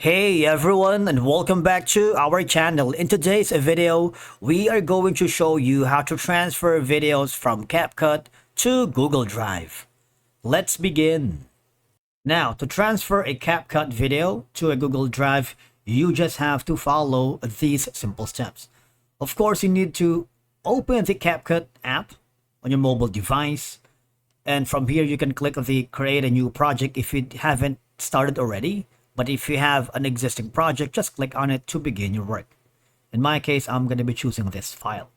Hey everyone, and welcome back to our channel. In today's video, we are going to show you how to transfer videos from Capcut to Google Drive. Let's begin. Now, to transfer a Capcut video to a Google Drive, you just have to follow these simple steps. Of course, you need to open the Capcut app on your mobile device, and from here you can click the create a new project if you haven't started already. But if you have an existing project, just click on it to begin your work. In my case, I'm going to be choosing this file.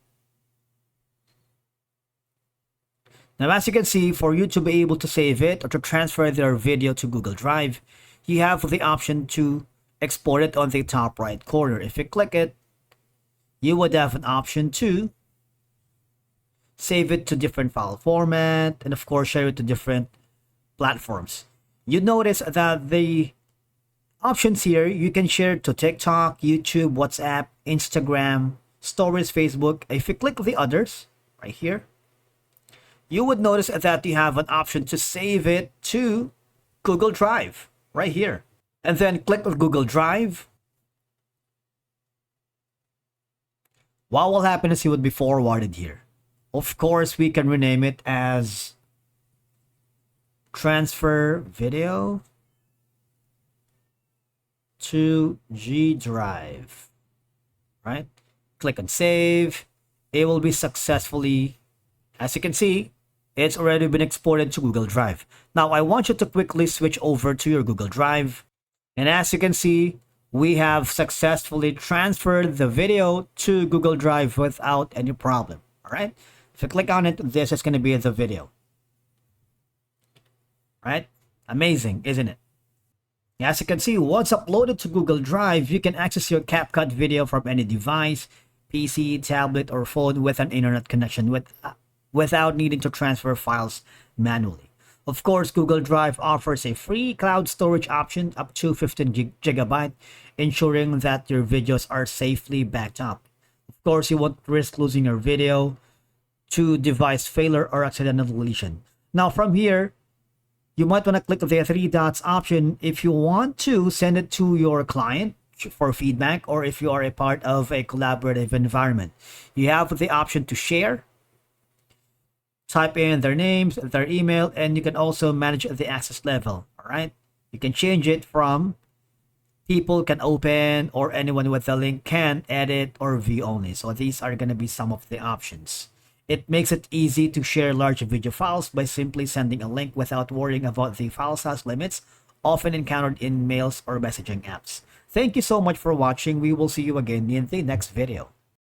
Now, as you can see, for you to be able to save it or to transfer their video to Google Drive, you have the option to export it on the top right corner. If you click it, you would have an option to save it to different file format and of course share it to different platforms. You notice that the options here, you can share to TikTok, YouTube, WhatsApp, Instagram, Stories, Facebook. If you click the others right here, you would notice that you have an option to save it to Google Drive right here. And then click on Google Drive. What will happen is it would be forwarded here. Of course, we can rename it as transfer video to G Drive, right? Click on save. It will be successfully, as you can see, it's already been exported to Google Drive. Now I want you to quickly switch over to your Google Drive, and as you can see, we have successfully transferred the video to Google Drive without any problem. All right, if you click on it, this is going to be the video, right? Amazing, isn't it? As you can see, once uploaded to Google Drive, you can access your Capcut video from any device, PC, tablet, or phone with an internet connection without needing to transfer files manually. Of course, Google Drive offers a free cloud storage option up to 15 gigabyte, ensuring that your videos are safely backed up. Of course, you won't risk losing your video to device failure or accidental deletion. Now from here, you might want to click the three dots option if you want to send it to your client for feedback, or if you are a part of a collaborative environment. You have the option to share, type in their names, their email, and you can also manage the access level. All right, you can change it from people can open or anyone with the link can edit or view only. So these are going to be some of the options. It makes it easy to share large video files by simply sending a link without worrying about the file size limits often encountered in mails or messaging apps. Thank you so much for watching. We will see you again in the next video.